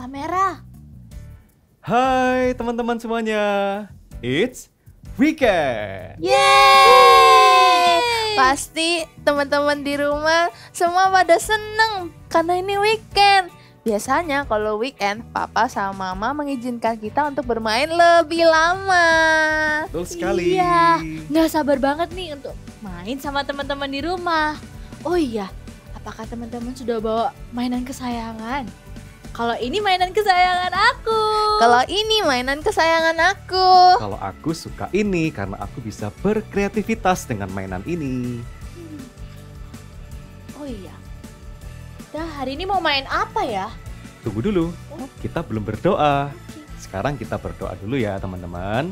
warna merah. Hai teman-teman semuanya, it's weekend. Yeay! Pasti teman-teman di rumah semua pada seneng karena ini weekend. Biasanya kalau weekend, papa sama mama mengizinkan kita untuk bermain lebih lama. Betul sekali. Iya, nggak sabar banget nih untuk main sama teman-teman di rumah. Oh iya, apakah teman-teman sudah bawa mainan kesayangan? Kalau ini mainan kesayangan aku. Kalau ini mainan kesayangan aku. Kalau aku suka ini karena aku bisa berkreativitas dengan mainan ini. Oh iya. Kita hari ini mau main apa ya? Tunggu dulu, kita belum berdoa. Sekarang kita berdoa dulu ya teman-teman.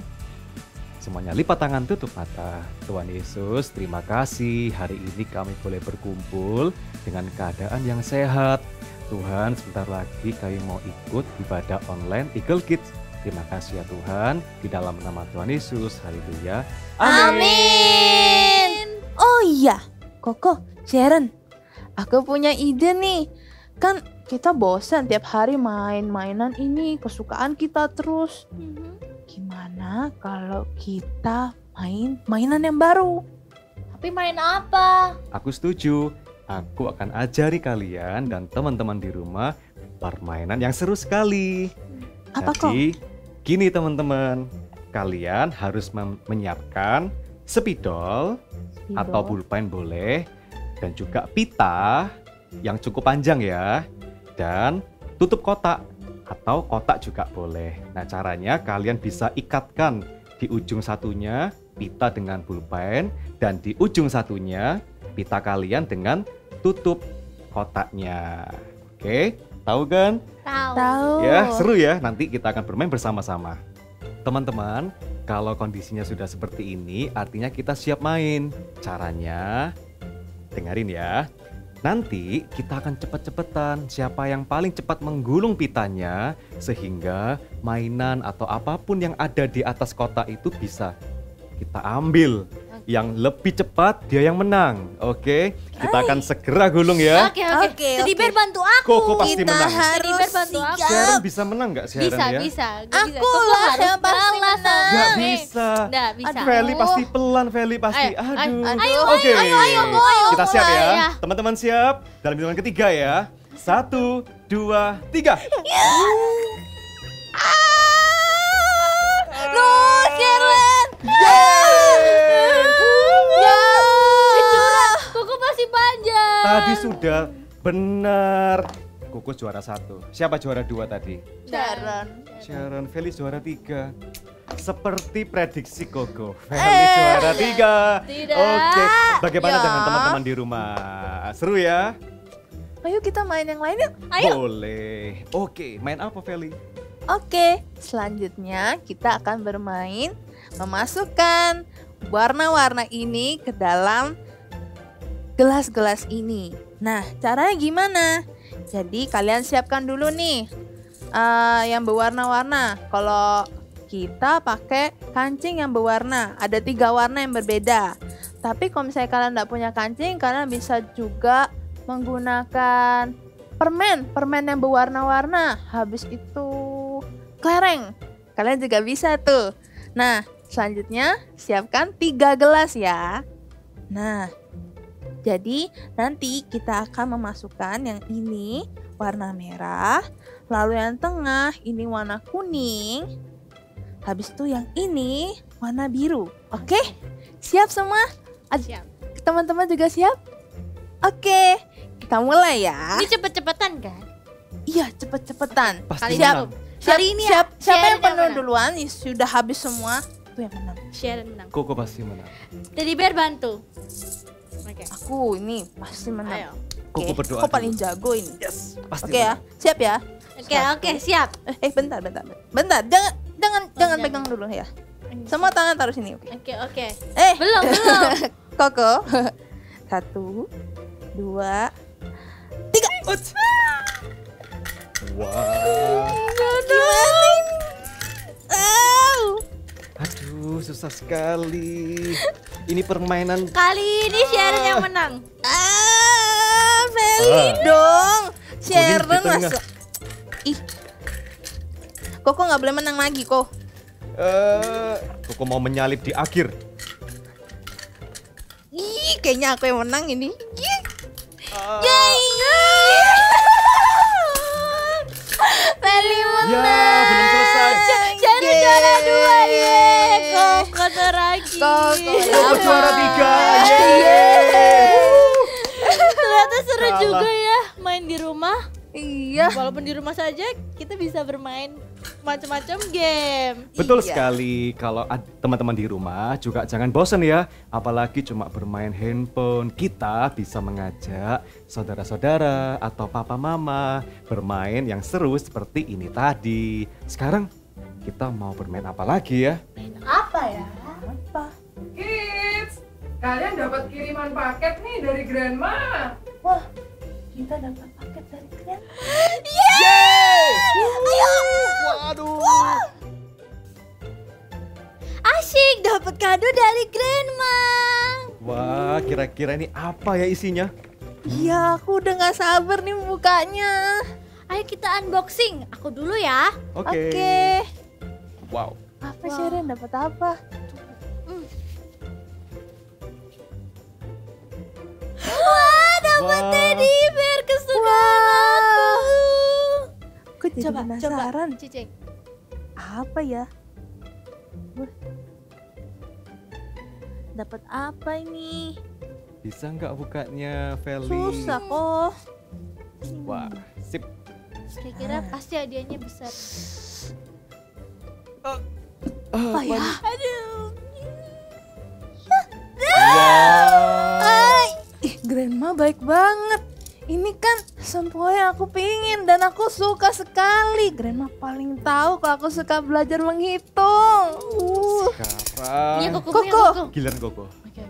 Semuanya lipat tangan, tutup mata. Tuhan Yesus, terima kasih hari ini kami boleh berkumpul dengan keadaan yang sehat. Tuhan, sebentar lagi kami mau ikut ibadah online Eagle Kids. Terima kasih ya Tuhan, di dalam nama Tuhan Yesus, haleluya. Amin. Oh iya, Koko, Sharon, aku punya ide nih. Kan kita bosan tiap hari main-mainan ini, kesukaan kita terus. Gimana kalau kita main mainan yang baru? Tapi main apa? Aku setuju. Aku akan ajari kalian dan teman-teman di rumah permainan yang seru sekali. Apa Jadi, gini teman-teman, kalian harus menyiapkan spidol atau pulpen boleh, dan juga pita yang cukup panjang ya, dan tutup kotak atau kotak juga boleh. Nah, caranya kalian bisa ikatkan di ujung satunya pita dengan pulpen dan di ujung satunya pita kalian dengan tutup kotaknya. Oke, tahu kan? Tahu. Ya, seru ya. Nanti kita akan bermain bersama-sama. Teman-teman, kalau kondisinya sudah seperti ini, artinya kita siap main. Caranya, dengerin ya. Nanti kita akan cepet-cepetan. Siapa yang paling cepat menggulung pitanya, sehingga mainan atau apapun yang ada di atas kotak itu bisa kita ambil. Yang lebih cepat dia yang menang. Oke, kita akan segera gulung ya. Oke. Teddy Bear bantu aku. Koko pasti Kita menang. Teddy Bear bantu aku. Sharon bisa menang nggak Sharon ya? Bisa. Aku lah yang pasti menang. Nggak bisa. Nggak bisa. Feli pasti pelan, Feli pasti. Ayo, Oke, ayo, kita siap ya. mulai. Teman-teman siap? Dalam hitungan ketiga ya. 1, 2, 3. Loh, Sharon. Koko pasti panjang. Tadi sudah benar. Koko juara 1. Siapa juara 2 tadi? Sharon, Feli juara 3. Seperti prediksi Koko, Feli juara 3. Tidak. Oke, bagaimana Ya. dengan teman-teman di rumah? Seru ya? Ayo kita main yang lain yuk. Boleh. Oke, main apa Feli? Oke, selanjutnya kita akan bermain memasukkan warna-warna ini ke dalam gelas-gelas ini. Nah, caranya gimana? Jadi kalian siapkan dulu nih yang berwarna-warna. Kalau kita pakai kancing yang berwarna, ada 3 warna yang berbeda. Tapi kalau misalnya kalian tidak punya kancing, kalian bisa juga menggunakan permen yang berwarna-warna. Habis itu kelereng, kalian juga bisa tuh. Nah, selanjutnya siapkan 3 gelas ya. Nah, jadi nanti kita akan memasukkan yang ini warna merah, lalu yang tengah ini warna kuning, habis itu yang ini warna biru. Oke, siap semua? Siap. Teman-teman juga siap? Oke, kita mulai ya. Ini cepet-cepetan kan? Iya, cepet-cepetan. Pasti Siap. menang. Hari ini ya, Siapa yang Sharon penuh menang. duluan? Sudah habis semua. Itu yang menang. Sharon menang. Koko pasti menang. Teddy Bear bantu. Oke. Aku ini pasti menang. Ayo. Koko Oke, berdoa aku paling dulu. jago ini. Yes, pasti Oke ya, menang. siap ya. Oke, siap. Bentar. Jangan pegang dulu ya. Semua tangan taruh sini, oke. Oke. Eh, Belum. Koko. 1, 2, 3. Wow. Gimana ini? Aduh, susah sekali. Ini permainan. Kali ini Sharon yang menang. Feli dong. Kuning di Sharon tengah. masa. Ih, Koko nggak boleh menang lagi, Ko. Koko mau menyalip di akhir. Ih, kayaknya aku yang menang ini. Ih. Feli menang. Ya, belum selesai. Jadi juara 2 ye. Koko teragi. Koko juara 3. Ternyata seru Kalah. juga ya main di rumah. Iya. Walaupun di rumah saja kita bisa bermain macam-macam game. Betul Iya. sekali. Kalau teman-teman di rumah juga jangan bosan ya. Apalagi cuma bermain handphone. Kita bisa mengajak saudara-saudara atau papa mama bermain yang seru seperti ini tadi. Sekarang kita mau bermain apa lagi ya? Apa ya? Apa? Kids, kalian dapat kiriman paket nih dari Grandma. Wah, kita dapat paket dari kalian. Waduh. Asyik dapat kado dari Grandma. Wah, kira-kira ini apa ya isinya? Iya, aku udah nggak sabar nih bukanya. Ayo kita unboxing. Aku dulu ya. Oke. Wow. Apa Sharon dapat apa? Wah, dapat Wah. teddy bear kesukaan aku. Aku jadi penasaran. Cicing. Apa ya? Wah. Dapat apa ini? Bisa nggak bukanya, Feli? Susah kok. Wah, sip. Kira-kira pasti hadiahnya besar. Apa ya? Aduh. Wow. Ih, Grandma baik banget. Ini kan semua yang aku pingin dan aku suka sekali. Grandma paling tahu kalau aku suka belajar menghitung. Sekarang Iya, Koko. Koko. giliran Koko. Oke.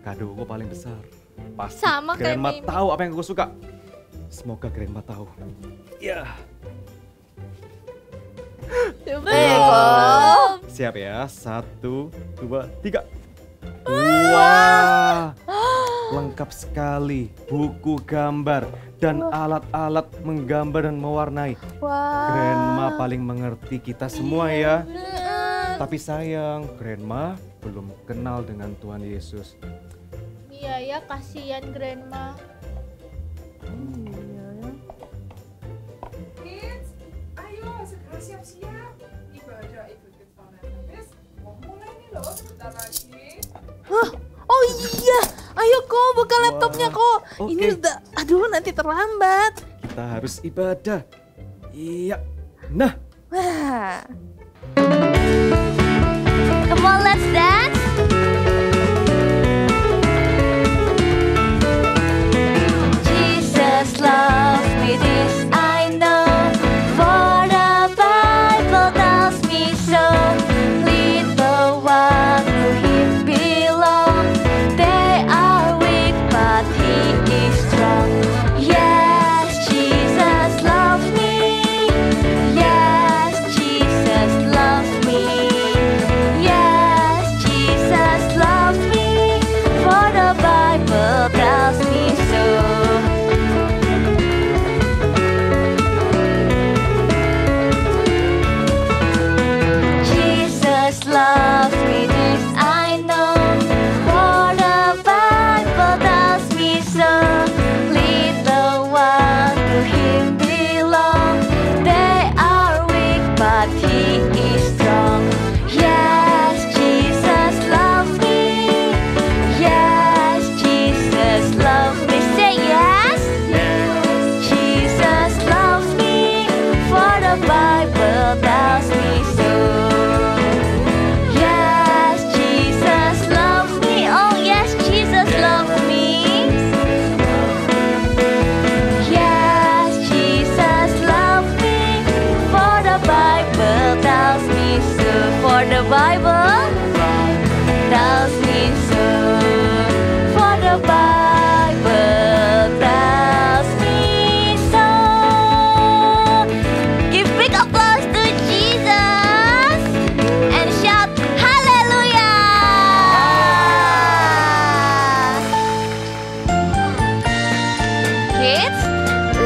Kado Koko paling besar. Pasti Sama kayak Grandma Mimi. tahu apa yang Koko suka. Semoga Grandma tahu. Ya, Coba Ayo, ya. Kok. siap ya. 1, 2, 3. Wah, lengkap sekali. Buku gambar dan alat-alat menggambar dan mewarnai. Wah. Grandma paling mengerti kita semua ya. Mm-mm. Tapi sayang, Grandma belum kenal dengan Tuhan Yesus. Iya ya, kasihan Grandma. Kids, ayo segera siap-siap. Ibadah ikut kita habis. Mau mulai nih loh sebentar lagi. Hah? Oh iya, ayo kok buka laptopnya kok. oke. Ini udah, aduh nanti terlambat. Kita harus ibadah. Iya. Nah, Wah. Come on, let's dance. Jesus loves me, this I know. For the Bible tells me so. Little one to him belong. They are weak, but he is strong. Yes, Jesus loves me. Yes, Jesus loves me. Yes, Jesus loves me. For the Bible tells me so. Jesus loves me, this I know. For the Bible tells me so. Little one to him belong. They are weak, but he is strong. Yes, Jesus loves me. Yes, Jesus loves me. Say yes. Jesus loves me. For the Bible tells me so. Yes, Jesus loves me. Oh yes, Jesus loves me. Yes, Jesus loves me. For the Bible tells me so. For the Bible tells me so. For the Bible tells me so. Give big applause to Jesus and shout hallelujah. Kids,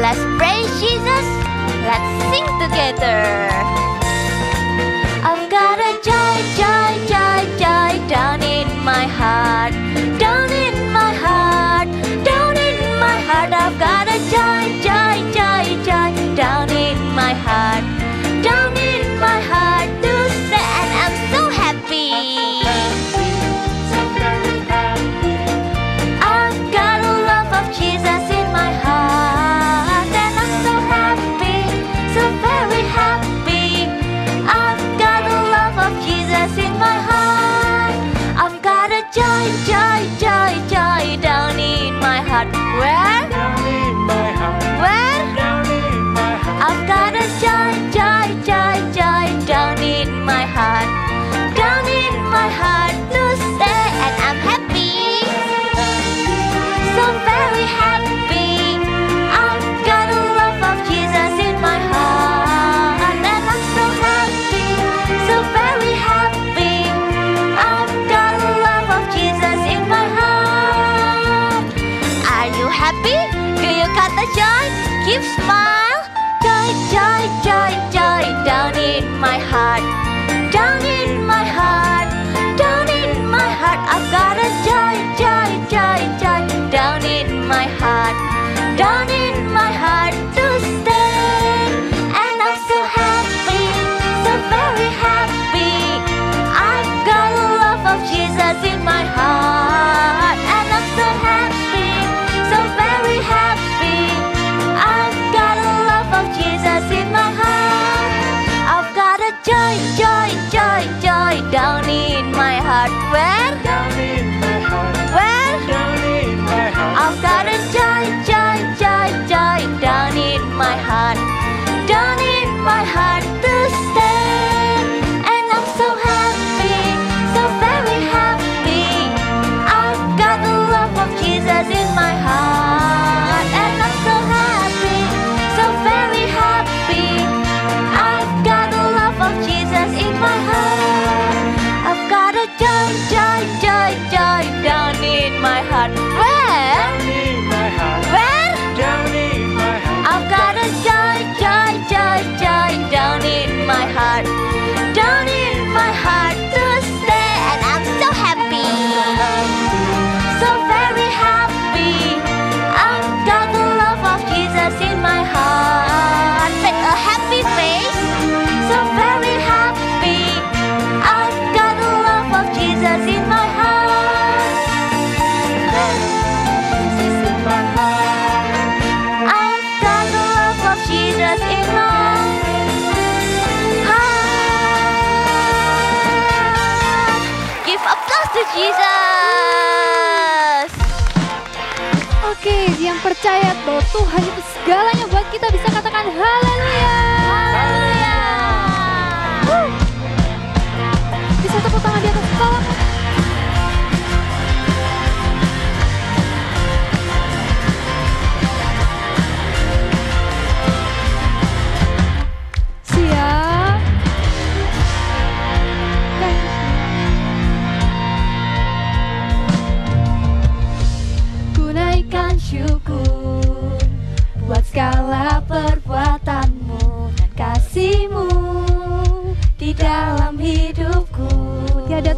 let's praise Jesus. Let's sing together. a joy, joy, joy, joy down in my heart, down in my heart, down in my heart. I've got a joy, joy, joy, joy down in my heart, down in my heart to stay, and I'm so happy. I've got a love of Jesus in my heart, and I'm so happy, so very happy. I've got a love of Jesus in my heart. I've got a joy, joy, joy, joy down in my heart. Where? Down in my heart. Where? Down in my heart. I've got a joy, joy, joy, joy down in my heart, down in my heart to stay, and I'm happy, so very happy. I've got a love of Jesus in my heart, and I'm so happy, so very happy. I've got a love of Jesus in my heart. Are you happy? Do you got the joy? Keep smile. Joy, joy, joy, joy down in my heart, down in my heart, down in my heart. I've got a joy, joy, joy, joy down in my heart, down in my heart to stay, and I'm so happy, so very happy. I've got a love of Jesus in my heart, and I'm so happy, so very happy. I've got a love of Jesus in my heart. I've got a joy, joy, joy, joy down in my heart. Where? Down in my heart. Where? Down in my heart. I've got a joy, joy, joy, joy down in my heart, down in my heart to stay, and I'm so happy, so very happy. I've got the love of Jesus in my heart, and I'm so happy, so very happy. I've got the love of Jesus in my heart. I've got a joy, joy, joy, joy down in my heart. Where? Down in my heart. Where? Down in my heart. I've got a joy, joy, joy, joy down in my heart, down in my heart to stay, and I'm so happy, so very happy. I've got the love of Jesus in my heart. Make a happy face, so very happy. I've got the love of Jesus in my heart. Jesus in my heart. I've got the love of Jesus in my heart. Give applause to Jesus. Oke, yang percaya bahwa Tuhan itu segalanya buat kita bisa katakan haleluya. Haleluya. Bisa tepuk tangan di atas kepala. Siap. Ku naikkan syukur buat segala perbuatanmu dan kasihmu di dalam hidupku. Tiada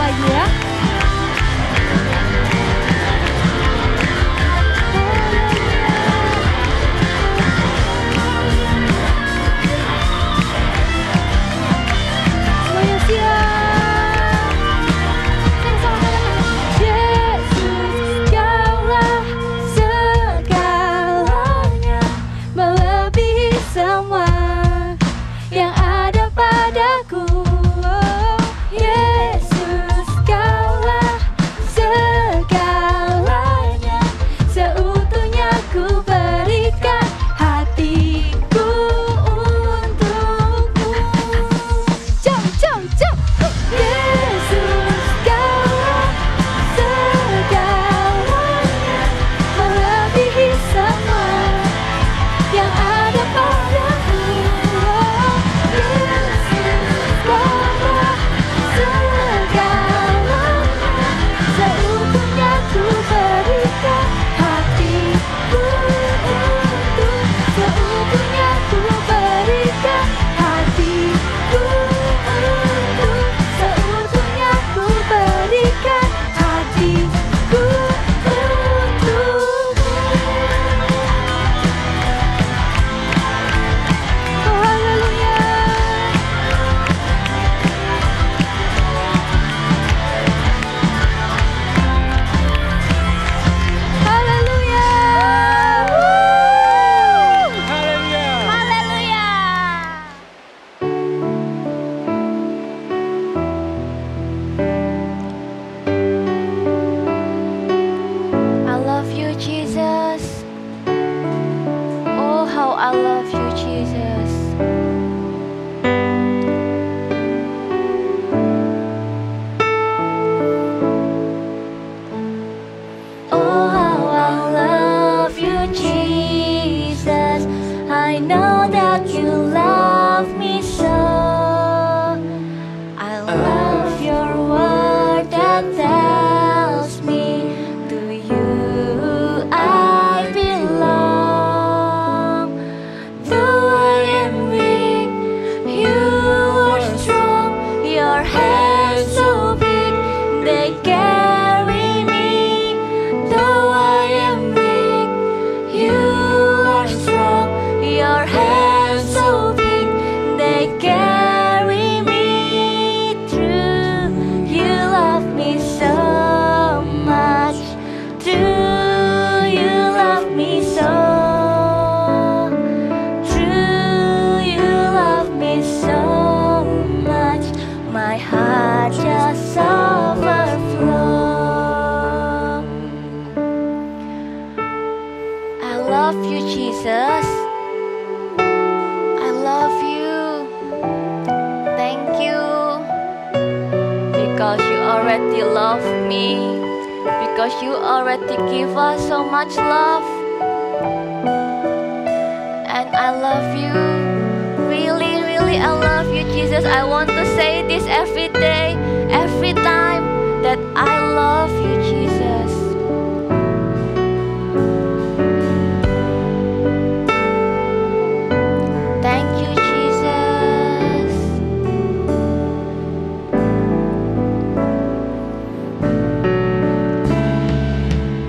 lagi ya. Semuanya siap. Sama-sama katakan, Yesus kaulah segalanya, melebihi semua yang ada padaku. Oh, Yesus kaulah segalanya, seutuhnya ku berikan hatiku untukmu. Jump, jump, jump. Yesus kaulah segalanya, melebihi semua yang ada padaku. Oh, Yesus kaulah segalanya, seutuhnya ku berikan hatiku untuk, seutuhnya ku berikan hatiku untuk, seutuhnya ku berikan hatiku untukmu. Oh, haleluya. Haleluya. Haleluya. Haleluya. I love you, Jesus. Oh, how I love you, Jesus. Oh, how I love you, Jesus. I know that you love me so. I love your word that tells me to you I belong. Though I am weak, you are strong. Your hands so big, they carry me. Though I am weak, you are strong. Your hands so big, they carry me through. You love me so much. True, you love me so. True, you love me so much. My heart just overflows. I love you, Jesus. I love you. Thank you. Because you already love me. Because you already give us so much love. And I love you. Really, really, I love you, Jesus. I want to say this every day, every time, that I love you, Jesus. Thank you, Jesus.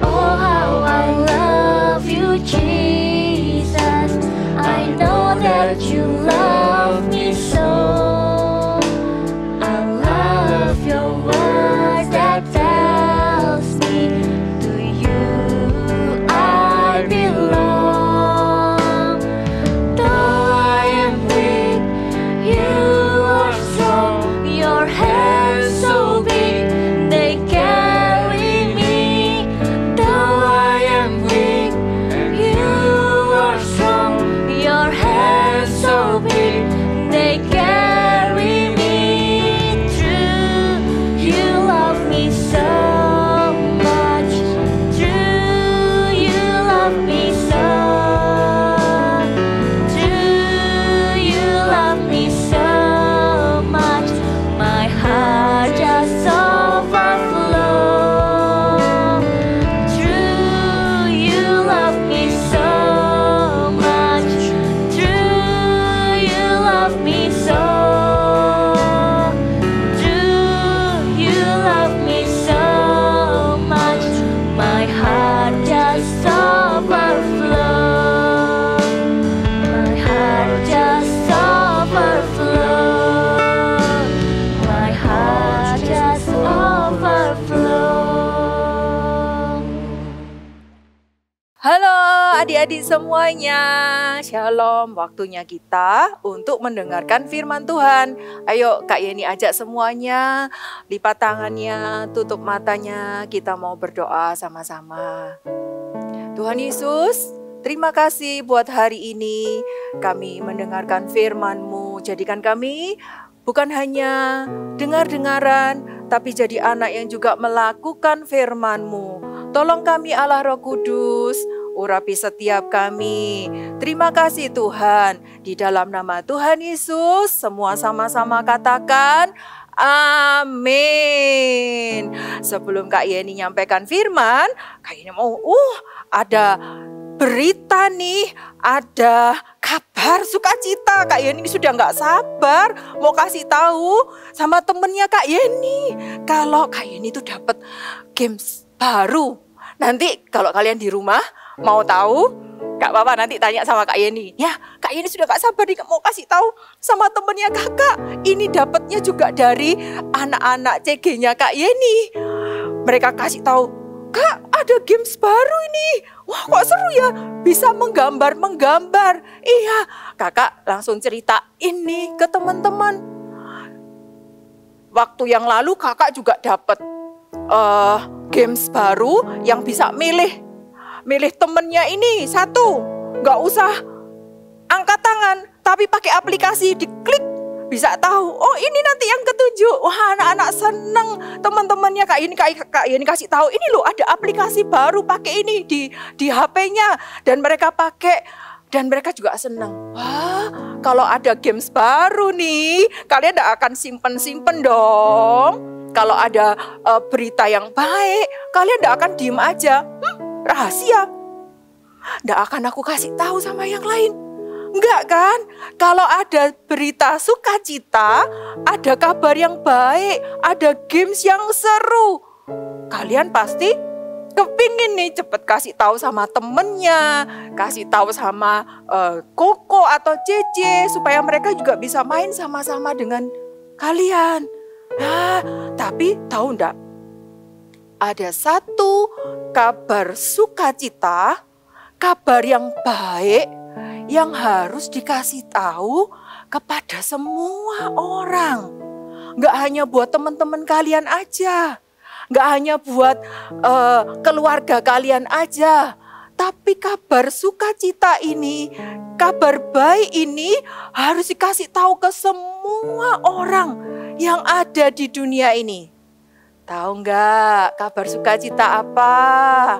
Oh, how I love you, Jesus. I know that you love me so. I love your word adik-adik semuanya, shalom. Waktunya kita untuk mendengarkan firman Tuhan. Ayo Kak Yeni ajak semuanya, lipat tangannya, tutup matanya, kita mau berdoa sama-sama. Tuhan Yesus, terima kasih buat hari ini kami mendengarkan firman-Mu. Jadikan kami bukan hanya dengar-dengaran, tapi jadi anak yang juga melakukan firman-Mu. Tolong kami Allah Roh Kudus, urapi setiap kami. Terima kasih Tuhan. Di dalam nama Tuhan Yesus, semua sama-sama katakan amin. Sebelum Kak Yeni nyampaikan firman, Kak Yeni mau ada berita nih, ada kabar sukacita. Kak Yeni sudah nggak sabar mau kasih tahu sama temennya Kak Yeni kalau Kak Yeni itu dapat games baru. Nanti kalau kalian di rumah mau tahu, gak apa-apa nanti tanya sama Kak Yeni. Ya, Kak Yeni sudah gak sabar nih mau kasih tahu sama temennya kakak. Ini dapatnya juga dari anak-anak CG-nya Kak Yeni. Mereka kasih tahu, Kak ada games baru ini. Wah kok seru ya, bisa menggambar. Iya, kakak langsung cerita ini ke teman-teman. Waktu yang lalu kakak juga dapat games baru yang bisa milih temennya ini satu, nggak usah angkat tangan, tapi pakai aplikasi diklik bisa tahu. Oh ini nanti yang ketujuh. Wah anak-anak seneng, teman-temannya Kak Yeni kasih tahu ini loh ada aplikasi baru pakai ini di HP-nya dan mereka pakai dan mereka juga seneng. Wah kalau ada games baru nih kalian tidak akan simpen dong. Kalau ada berita yang baik, kalian tidak akan diem aja. Rahasia. Tidak akan aku kasih tahu sama yang lain. Enggak kan? Kalau ada berita sukacita, ada kabar yang baik, ada games yang seru, kalian pasti kepingin nih cepet kasih tahu sama temennya, kasih tahu sama Koko atau Cece supaya mereka juga bisa main sama-sama dengan kalian. Nah, tapi tahu enggak? Ada satu kabar sukacita, kabar yang baik yang harus dikasih tahu kepada semua orang. Enggak hanya buat teman-teman kalian aja, enggak hanya buat keluarga kalian aja, tapi kabar sukacita ini, kabar baik ini harus dikasih tahu ke semua orang yang ada di dunia ini. Tahu nggak kabar sukacita apa?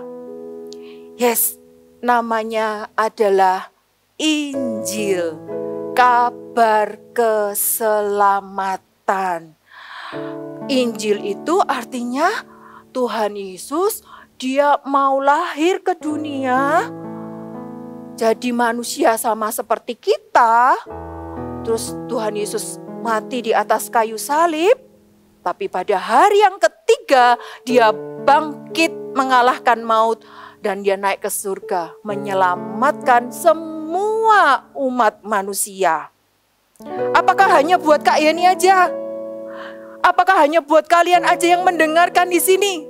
Yes, namanya adalah Injil, kabar keselamatan. Injil itu artinya Tuhan Yesus, dia mau lahir ke dunia, jadi manusia sama seperti kita. Terus Tuhan Yesus mati di atas kayu salib, tapi pada hari yang ketiga dia bangkit mengalahkan maut dan dia naik ke surga menyelamatkan semua umat manusia. Apakah hanya buat Kak Yeni aja? Apakah hanya buat kalian aja yang mendengarkan di sini?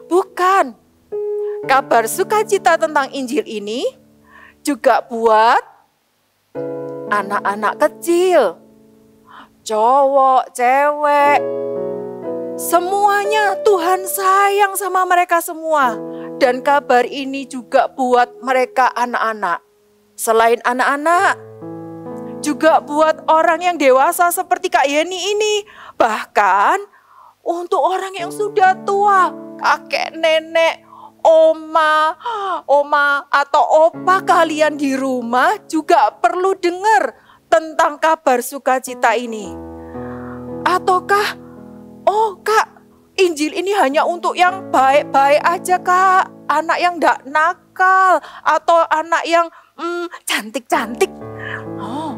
Bukan. Kabar sukacita tentang Injil ini juga buat anak-anak kecil, cowok, cewek, semuanya Tuhan sayang sama mereka semua. Dan kabar ini juga buat mereka anak-anak. Selain anak-anak, juga buat orang yang dewasa seperti Kak Yeni ini. Bahkan untuk orang yang sudah tua, kakek, nenek, oma atau opa kalian di rumah juga perlu dengar tentang kabar sukacita ini. Ataukah, oh Kak, Injil ini hanya untuk yang baik-baik aja Kak, anak yang gak nakal atau anak yang cantik-cantik. Oh,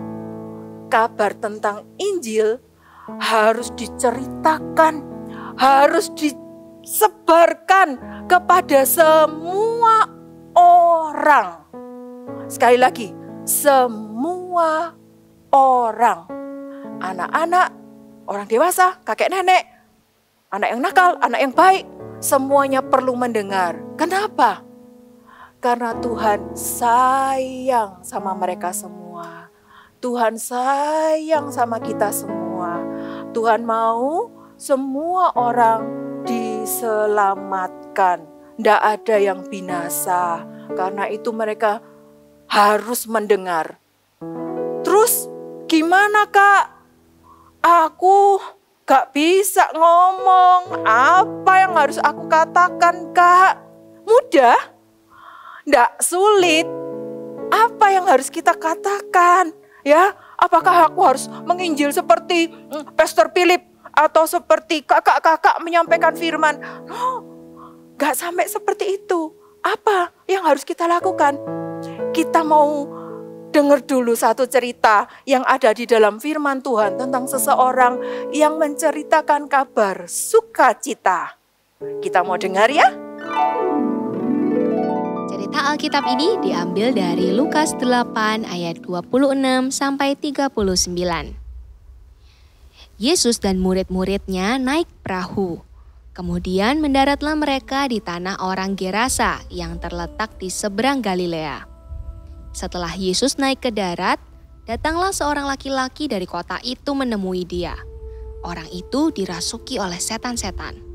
kabar tentang Injil harus diceritakan, harus disebarkan kepada semua orang. Sekali lagi, semua orang. Anak-anak, orang dewasa, kakek nenek, anak yang nakal, anak yang baik, semuanya perlu mendengar. Kenapa? Karena Tuhan sayang sama mereka semua. Tuhan sayang sama kita semua. Tuhan mau semua orang diselamatkan. Tidak ada yang binasa. Karena itu mereka harus mendengar. Terus gimana Kak? Aku gak bisa ngomong. Apa yang harus aku katakan Kak? Mudah? Nggak sulit. Apa yang harus kita katakan? Ya, apakah aku harus menginjil seperti Pastor Philip atau seperti kakak-kakak menyampaikan firman? No, nggak sampai seperti itu. Apa yang harus kita lakukan? Kita mau dengar dulu satu cerita yang ada di dalam firman Tuhan tentang seseorang yang menceritakan kabar sukacita. Kita mau dengar ya? Cerita Alkitab ini diambil dari Lukas 8 ayat 26 sampai 39. Yesus dan murid-muridnya naik perahu. Kemudian mendaratlah mereka di tanah orang Gerasa yang terletak di seberang Galilea. Setelah Yesus naik ke darat, datanglah seorang laki-laki dari kota itu menemui dia. Orang itu dirasuki oleh setan-setan.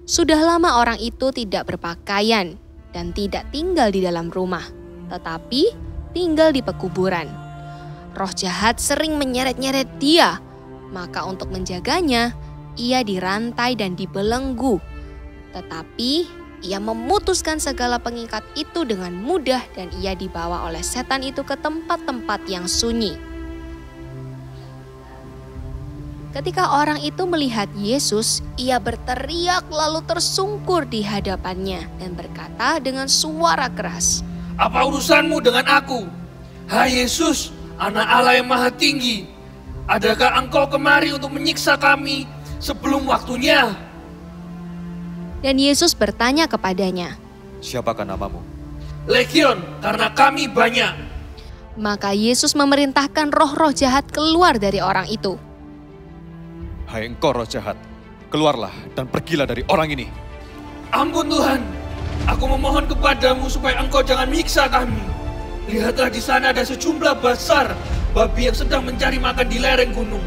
Sudah lama orang itu tidak berpakaian dan tidak tinggal di dalam rumah, tetapi tinggal di pekuburan. Roh jahat sering menyeret-nyeret dia, maka untuk menjaganya, ia dirantai dan dibelenggu. Tetapi ia memutuskan segala pengikat itu dengan mudah dan ia dibawa oleh setan itu ke tempat-tempat yang sunyi. Ketika orang itu melihat Yesus, ia berteriak lalu tersungkur di hadapannya dan berkata dengan suara keras, Apa urusanmu dengan aku? Hai Yesus, Anak Allah yang Maha Tinggi. Adakah engkau kemari untuk menyiksa kami sebelum waktunya? Dan Yesus bertanya kepadanya, Siapakah namamu? Legion, karena kami banyak. Maka Yesus memerintahkan roh-roh jahat keluar dari orang itu. Hai engkau roh jahat, keluarlah dan pergilah dari orang ini. Ampun Tuhan, aku memohon kepadamu supaya engkau jangan menyiksa kami. Lihatlah di sana ada sejumlah besar babi yang sedang mencari makan di lereng gunung.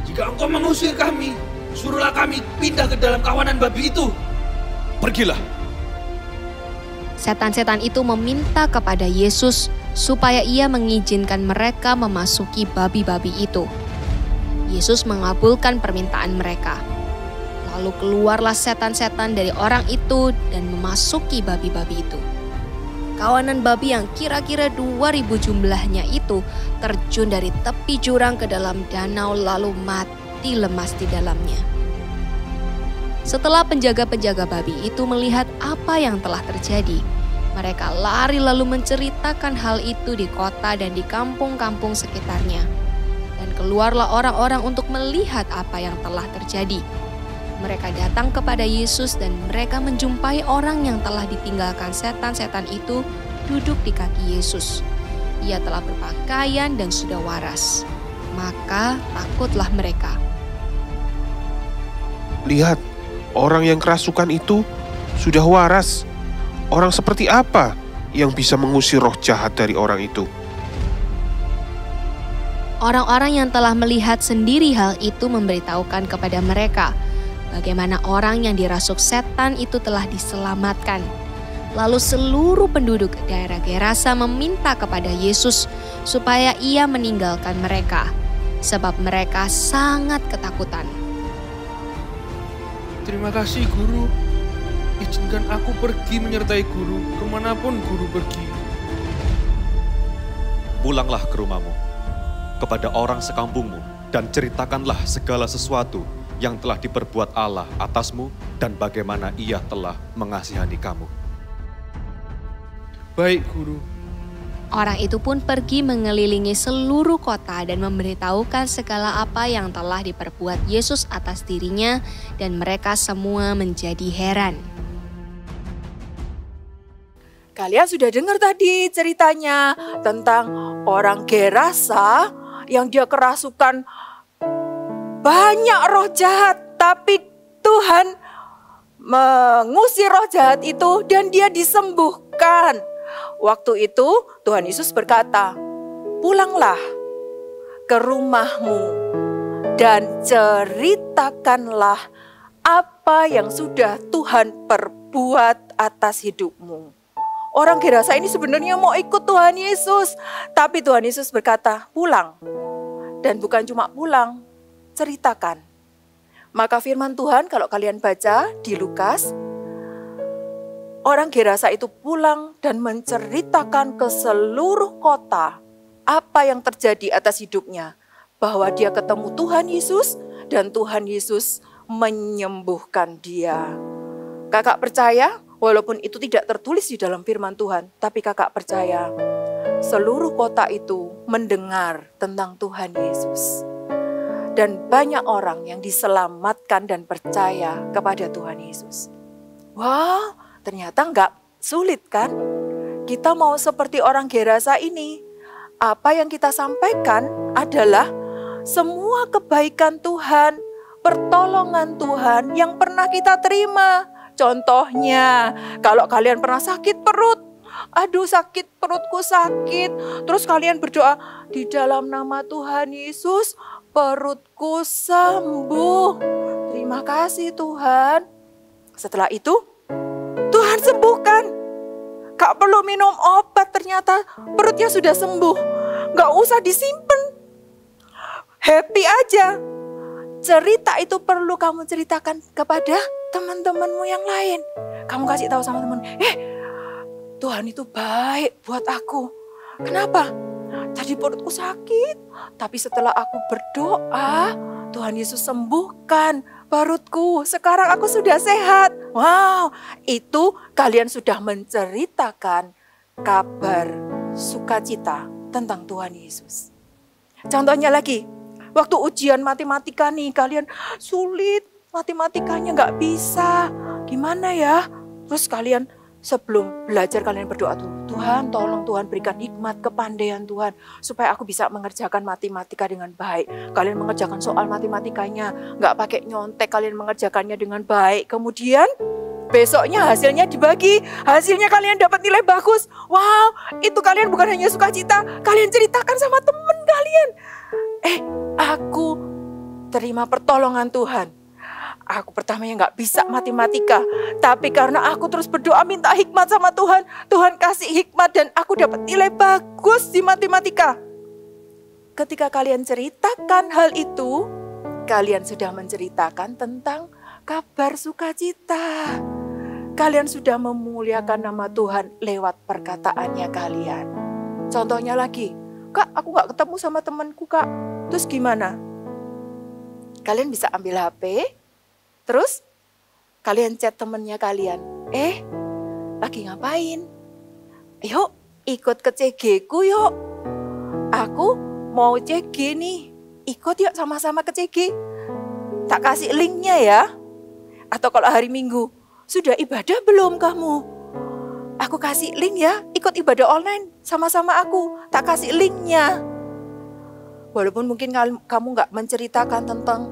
Jika engkau mengusir kami, suruhlah kami pindah ke dalam kawanan babi itu. Pergilah. Setan-setan itu meminta kepada Yesus supaya ia mengizinkan mereka memasuki babi-babi itu. Yesus mengabulkan permintaan mereka. Lalu keluarlah setan-setan dari orang itu dan memasuki babi-babi itu. Kawanan babi yang kira-kira 2.000 jumlahnya itu terjun dari tepi jurang ke dalam danau lalu mati lemas di dalamnya. Setelah penjaga-penjaga babi itu melihat apa yang telah terjadi, mereka lari lalu menceritakan hal itu di kota dan di kampung-kampung sekitarnya. Dan keluarlah orang-orang untuk melihat apa yang telah terjadi. Mereka datang kepada Yesus dan mereka menjumpai orang yang telah ditinggalkan setan-setan itu duduk di kaki Yesus. Ia telah berpakaian dan sudah waras. Maka takutlah mereka. Lihat, orang yang kerasukan itu sudah waras. Orang seperti apa yang bisa mengusir roh jahat dari orang itu? Orang-orang yang telah melihat sendiri hal itu memberitahukan kepada mereka bagaimana orang yang dirasuk setan itu telah diselamatkan. Lalu seluruh penduduk daerah Gerasa meminta kepada Yesus supaya ia meninggalkan mereka, sebab mereka sangat ketakutan. Terima kasih Guru. Izinkan aku pergi menyertai Guru kemanapun Guru pergi. Pulanglah ke rumahmu, kepada orang sekampungmu, dan ceritakanlah segala sesuatu yang telah diperbuat Allah atasmu dan bagaimana ia telah mengasihani kamu. Baik Guru. Orang itu pun pergi mengelilingi seluruh kota dan memberitahukan segala apa yang telah diperbuat Yesus atas dirinya, dan mereka semua menjadi heran. Kalian sudah dengar tadi ceritanya tentang orang Gerasa yang dia kerasukan banyak roh jahat, tapi Tuhan mengusir roh jahat itu dan dia disembuhkan. Waktu itu Tuhan Yesus berkata, "Pulanglah ke rumahmu dan ceritakanlah apa yang sudah Tuhan perbuat atas hidupmu." Orang Gerasa ini sebenarnya mau ikut Tuhan Yesus, tapi Tuhan Yesus berkata, "Pulang." Dan bukan cuma pulang, ceritakan. Maka firman Tuhan kalau kalian baca di Lukas, orang Gerasa itu pulang dan menceritakan ke seluruh kota apa yang terjadi atas hidupnya. Bahwa dia ketemu Tuhan Yesus dan Tuhan Yesus menyembuhkan dia. Kakak percaya, walaupun itu tidak tertulis di dalam firman Tuhan, tapi kakak percaya seluruh kota itu mendengar tentang Tuhan Yesus. Dan banyak orang yang diselamatkan dan percaya kepada Tuhan Yesus. Wow, ternyata nggak sulit kan? Kita mau seperti orang Gerasa ini. Apa yang kita sampaikan adalah semua kebaikan Tuhan, pertolongan Tuhan yang pernah kita terima. Contohnya, kalau kalian pernah sakit perut, aduh sakit perutku sakit. Terus kalian berdoa, di dalam nama Tuhan Yesus, perutku sembuh. Terima kasih Tuhan. Setelah itu, Tuhan sembuhkan. Gak perlu minum obat, ternyata perutnya sudah sembuh. Gak usah disimpan. Happy aja. Cerita itu perlu kamu ceritakan kepada teman-temanmu yang lain. Kamu kasih tahu sama teman, Tuhan itu baik buat aku. Kenapa? Tadi perutku sakit, tapi setelah aku berdoa, Tuhan Yesus sembuhkan perutku. Sekarang aku sudah sehat. Wow, itu kalian sudah menceritakan kabar sukacita tentang Tuhan Yesus. Contohnya lagi, waktu ujian matematika nih, kalian sulit, matematikanya nggak bisa. Gimana ya? Terus kalian sebelum belajar kalian berdoa tuh, Tuhan tolong Tuhan berikan hikmat kepandaian Tuhan supaya aku bisa mengerjakan matematika dengan baik. Kalian mengerjakan soal matematikanya nggak pakai nyontek, kalian mengerjakannya dengan baik. Kemudian besoknya hasilnya dibagi, hasilnya kalian dapat nilai bagus. Wow, itu kalian bukan hanya sukacita, kalian ceritakan sama teman kalian. Aku terima pertolongan Tuhan. Aku pertamanya nggak bisa matematika, tapi karena aku terus berdoa minta hikmat sama Tuhan, Tuhan kasih hikmat dan aku dapat nilai bagus di matematika. Ketika kalian ceritakan hal itu, kalian sudah menceritakan tentang kabar sukacita. Kalian sudah memuliakan nama Tuhan lewat perkataannya kalian. Contohnya lagi, Kak, aku nggak ketemu sama temanku, Kak. Terus gimana? Kalian bisa ambil HP, terus kalian chat temennya kalian. Lagi ngapain? Yuk ikut ke CG ku yuk. Aku mau CG nih. Ikut yuk sama-sama ke CG. Tak kasih linknya ya. Atau kalau hari Minggu, sudah ibadah belum kamu? Aku kasih link ya, ikut ibadah online sama-sama aku. Tak kasih linknya. Walaupun mungkin kamu gak menceritakan tentang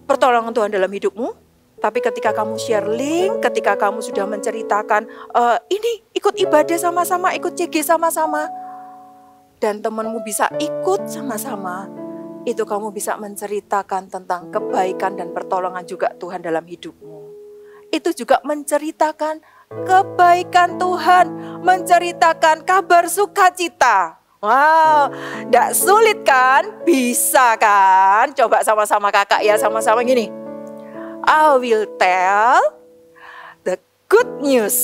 pertolongan Tuhan dalam hidupmu, tapi ketika kamu share link, ketika kamu sudah menceritakan ini ikut ibadah sama-sama, ikut CG sama-sama, dan temanmu bisa ikut sama-sama, itu kamu bisa menceritakan tentang kebaikan dan pertolongan juga Tuhan dalam hidupmu. Itu juga menceritakan kebaikan Tuhan, menceritakan kabar sukacita. Wow, gak sulit kan? Bisa kan? Coba sama-sama kakak ya, sama-sama gini. I will tell the good news.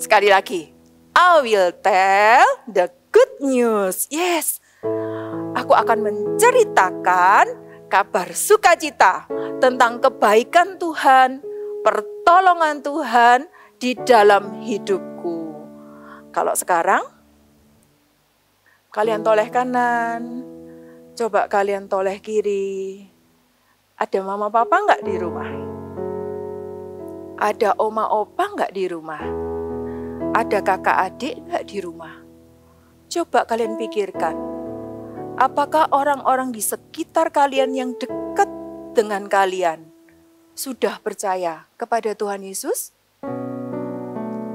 Sekali lagi. I will tell the good news. Yes. Aku akan menceritakan kabar sukacita tentang kebaikan Tuhan, pertolongan Tuhan di dalam hidupku. Kalau sekarang, kalian toleh kanan, coba kalian toleh kiri. Ada mama papa nggak di rumah? Ada oma opa nggak di rumah? Ada kakak adik nggak di rumah? Coba kalian pikirkan, apakah orang-orang di sekitar kalian yang dekat dengan kalian sudah percaya kepada Tuhan Yesus?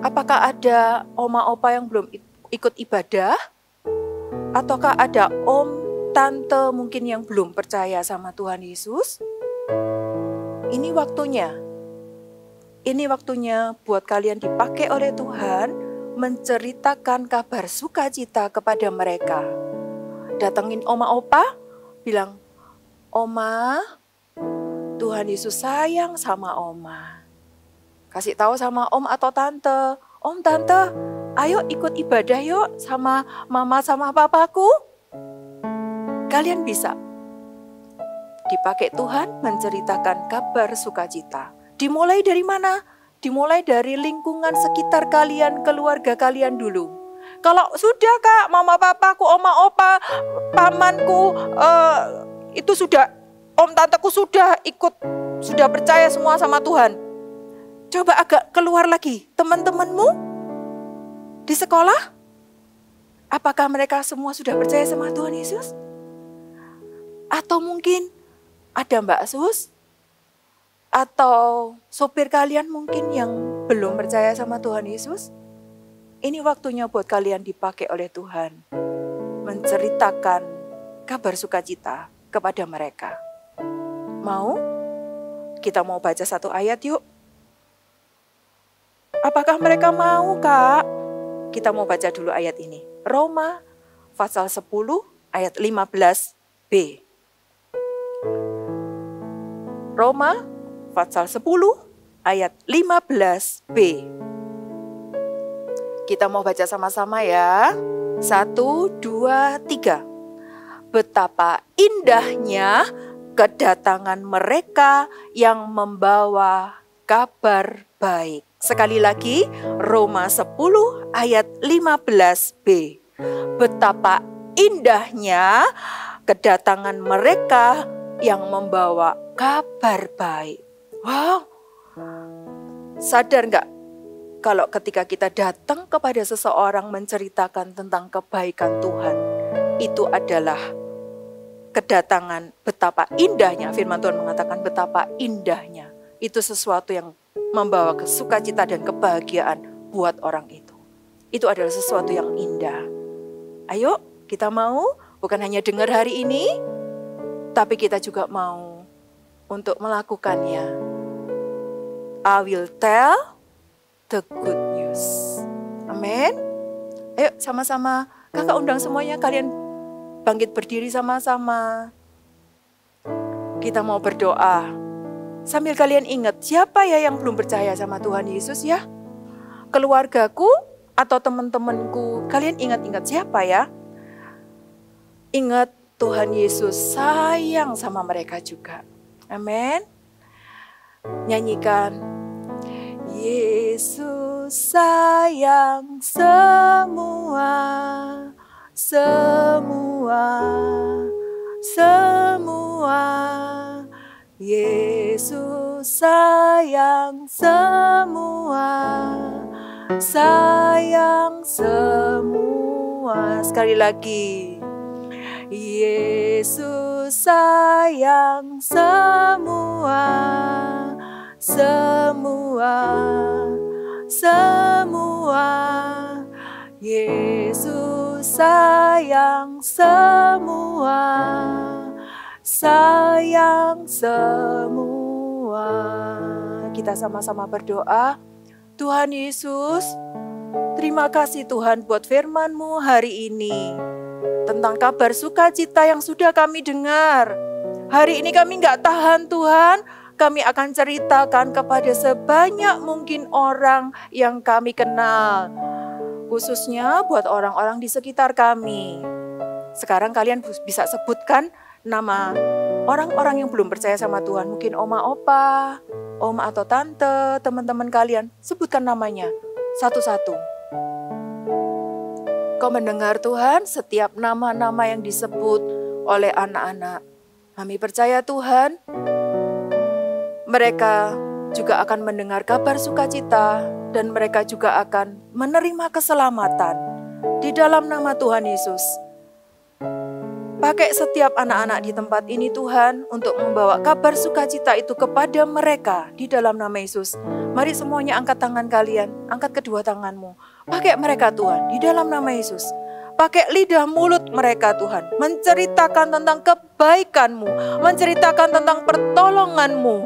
Apakah ada oma opa yang belum ikut ibadah? Ataukah ada om, tante mungkin yang belum percaya sama Tuhan Yesus? Ini waktunya. Ini waktunya buat kalian dipakai oleh Tuhan menceritakan kabar sukacita kepada mereka. Datengin oma opa, bilang, "Oma, Tuhan Yesus sayang sama Oma." Kasih tahu sama om atau tante, "Om, tante, ayo ikut ibadah yuk sama mama sama papaku." Kalian bisa dipakai Tuhan menceritakan kabar sukacita. Dimulai dari mana? Dimulai dari lingkungan sekitar kalian, keluarga kalian dulu. Kalau sudah kak, mama papaku, oma opa, pamanku, itu sudah, om tanteku sudah ikut, sudah percaya semua sama Tuhan. Coba agak keluar lagi, teman-temanmu di sekolah, apakah mereka semua sudah percaya sama Tuhan Yesus? Atau mungkin ada Mbak Sus, atau sopir kalian mungkin yang belum percaya sama Tuhan Yesus? Ini waktunya buat kalian dipakai oleh Tuhan menceritakan kabar sukacita kepada mereka. Mau? Kita mau baca satu ayat yuk. Apakah mereka mau, Kak? Kita mau baca dulu ayat ini. Roma pasal 10 ayat 15b. Roma pasal 10 ayat 15b. Kita mau baca sama-sama ya. 1, 2, 3. Betapa indahnya kedatangan mereka yang membawa kabar baik. Sekali lagi, Roma 10 ayat 15b. Betapa indahnya kedatangan mereka yang membawa kabar baik. Wow, sadar nggak? Kalau ketika kita datang kepada seseorang menceritakan tentang kebaikan Tuhan, itu adalah kedatangan, betapa indahnya, firman Tuhan mengatakan betapa indahnya. Itu sesuatu yang membawa sukacita dan kebahagiaan buat orang itu. Itu adalah sesuatu yang indah. Ayo, kita mau bukan hanya dengar hari ini, tapi kita juga mau untuk melakukannya. I will tell the good news. Amin. Ayo sama-sama, kakak undang semuanya, kalian bangkit berdiri sama-sama. Kita mau berdoa. Sambil kalian ingat, siapa ya yang belum percaya sama Tuhan Yesus ya? Keluargaku atau teman-temanku, kalian ingat-ingat siapa ya? Ingat Tuhan Yesus sayang sama mereka juga. Amin. Nyanyikan. Yesus sayang semua, semua, semua. Yesus sayang semua, sayang semua. Sekali lagi. Yesus sayang semua, semua, semua. Yesus sayang semua, sayang semua. Kita sama-sama berdoa. Tuhan Yesus, terima kasih Tuhan buat firman-Mu hari ini. Tentang kabar sukacita yang sudah kami dengar. Hari ini kami gak tahan Tuhan. Kami akan ceritakan kepada sebanyak mungkin orang yang kami kenal. Khususnya buat orang-orang di sekitar kami. Sekarang kalian bisa sebutkan nama orang-orang yang belum percaya sama Tuhan. Mungkin oma opa, oma atau tante, teman-teman kalian. Sebutkan namanya satu-satu. Kau mendengar Tuhan setiap nama-nama yang disebut oleh anak-anak. Kami percaya Tuhan, mereka juga akan mendengar kabar sukacita dan mereka juga akan menerima keselamatan di dalam nama Tuhan Yesus. Pakai setiap anak-anak di tempat ini Tuhan untuk membawa kabar sukacita itu kepada mereka di dalam nama Yesus. Mari semuanya angkat tangan kalian, angkat kedua tanganmu. Pakai mereka Tuhan di dalam nama Yesus. Pakai lidah mulut mereka Tuhan, menceritakan tentang kebaikan-Mu, menceritakan tentang pertolongan-Mu.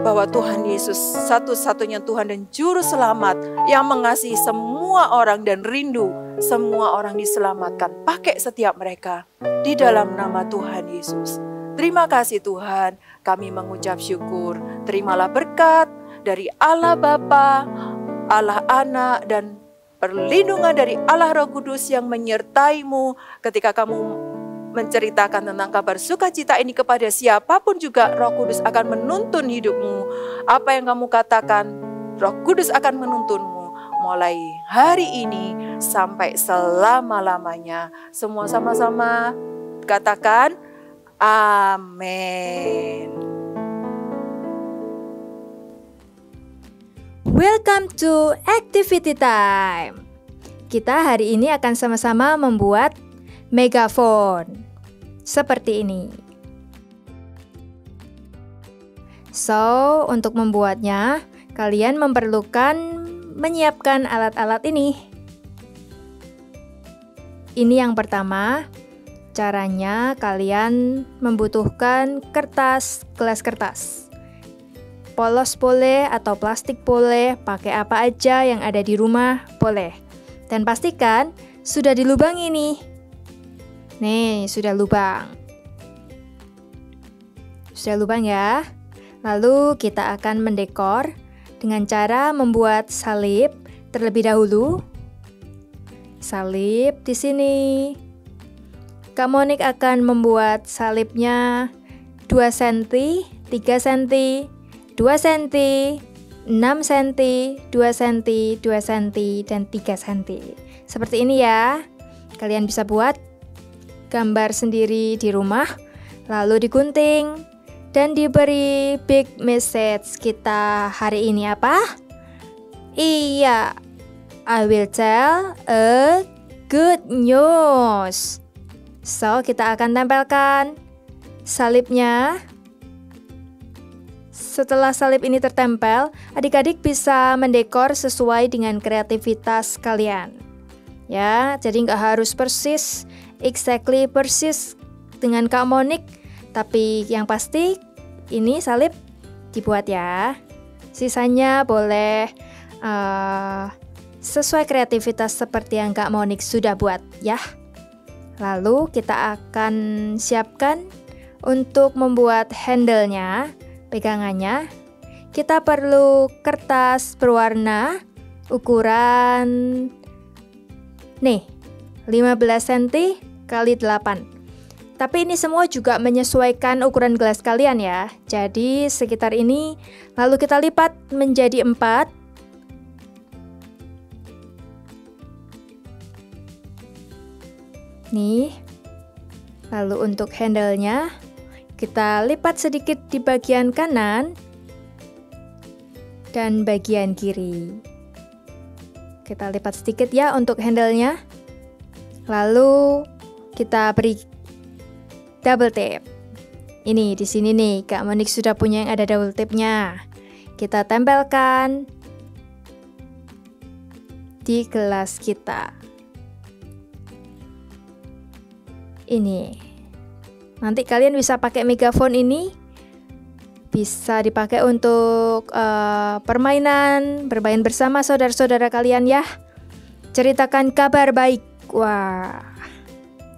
Bahwa Tuhan Yesus satu-satunya Tuhan dan Juru Selamat yang mengasihi semua orang dan rindu semua orang diselamatkan. Pakai setiap mereka di dalam nama Tuhan Yesus. Terima kasih Tuhan, kami mengucap syukur. Terimalah berkat dari Allah Bapa, Allah Anak, dan perlindungan dari Allah Roh Kudus yang menyertai-Mu ketika kamu menceritakan tentang kabar sukacita ini kepada siapapun juga. Roh Kudus akan menuntun hidupmu. Apa yang kamu katakan, Roh Kudus akan menuntunmu mulai hari ini sampai selama-lamanya. Semua sama-sama katakan amin. Welcome to Activity Time. Kita hari ini akan sama-sama membuat megafon seperti ini. So, untuk membuatnya, kalian memerlukan menyiapkan alat-alat ini. Ini yang pertama. Caranya kalian membutuhkan kertas, gelas kertas. Polos boleh atau plastik boleh, pakai apa aja yang ada di rumah boleh. Dan pastikan sudah dilubangi nih. Nih, sudah lubang. Sudah lubang ya. Lalu kita akan mendekor dengan cara membuat salib terlebih dahulu. Salib di sini. Kak Monik akan membuat salibnya 2 cm, 3 cm, 2 cm, 6 cm, 2 cm, 2 cm, dan 3 cm. Seperti ini ya. Kalian bisa buat gambar sendiri di rumah, lalu digunting dan diberi big message kita hari ini apa? Iya, I will tell a good news. So, kita akan tempelkan salibnya. Setelah salib ini tertempel, adik-adik bisa mendekor sesuai dengan kreativitas kalian. Ya, jadi nggak harus persis, exactly persis dengan Kak Monik, tapi yang pasti ini salib dibuat ya. Sisanya boleh sesuai kreativitas seperti yang Kak Monik sudah buat ya. Lalu kita akan siapkan untuk membuat handle-nya, pegangannya. Kita perlu kertas berwarna ukuran nih 15 cm kali 8. Tapi ini semua juga menyesuaikan ukuran gelas kalian ya. Jadi sekitar ini, lalu kita lipat menjadi 4. Nih. Lalu untuk handle-nya kita lipat sedikit di bagian kanan dan bagian kiri. Kita lipat sedikit ya untuk handle-nya. Lalu kita beri double tape. Ini di sini nih, Kak Monik sudah punya yang ada double tape-nya. Kita tempelkan di gelas kita. Ini. Nanti kalian bisa pakai megafon ini. Bisa dipakai untuk permainan, bermain bersama saudara-saudara kalian ya. Ceritakan kabar baik. Wah.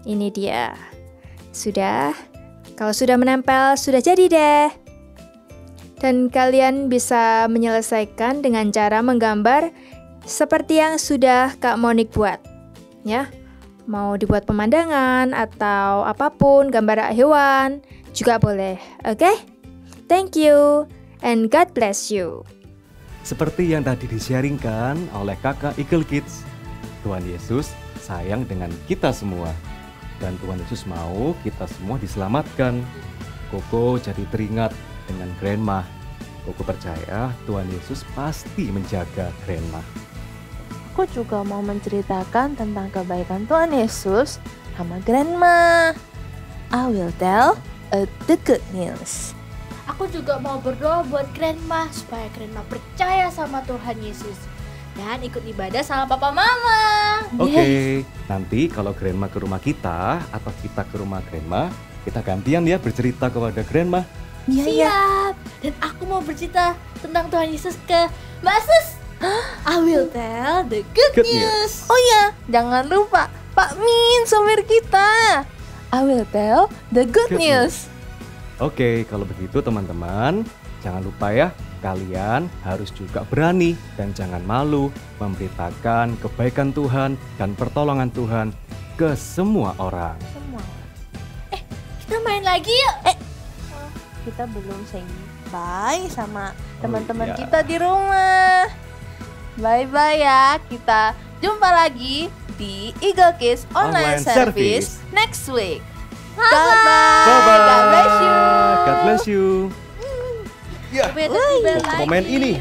Ini dia. Sudah. Kalau sudah menempel, sudah jadi deh. Dan kalian bisa menyelesaikan dengan cara menggambar seperti yang sudah Kak Monik buat. Ya. Mau dibuat pemandangan atau apapun, gambar hewan juga boleh. Oke? Thank you and God bless you. Seperti yang tadi di-sharingkan oleh kakak Eagle Kids, Tuhan Yesus sayang dengan kita semua. Dan Tuhan Yesus mau kita semua diselamatkan. Koko jadi teringat dengan Grandma. Koko percaya Tuhan Yesus pasti menjaga Grandma. Aku juga mau menceritakan tentang kebaikan Tuhan Yesus sama Grandma. I will tell the good news. Aku juga mau berdoa buat Grandma supaya Grandma percaya sama Tuhan Yesus dan ikut ibadah sama papa mama. Oke, nanti kalau Grandma ke rumah kita atau kita ke rumah Grandma, kita gantian ya bercerita kepada Grandma. Siap. Dan aku mau bercerita tentang Tuhan Yesus ke Mbak Sus. I will tell the good news. Oh ya, jangan lupa Pak Min, sopir kita. I will tell the good news. Oke, kalau begitu teman-teman, jangan lupa ya, kalian harus juga berani dan jangan malu memberitakan kebaikan Tuhan dan pertolongan Tuhan ke semua orang. Kita main lagi yuk. Kita belum say bye sama teman-teman iya. kita di rumah. Bye-bye ya, kita jumpa lagi di Eagle Kids Online Service next week. Bye-bye. Bye-bye. God bless you. God bless you. Beda di bel lagi. Momen ini.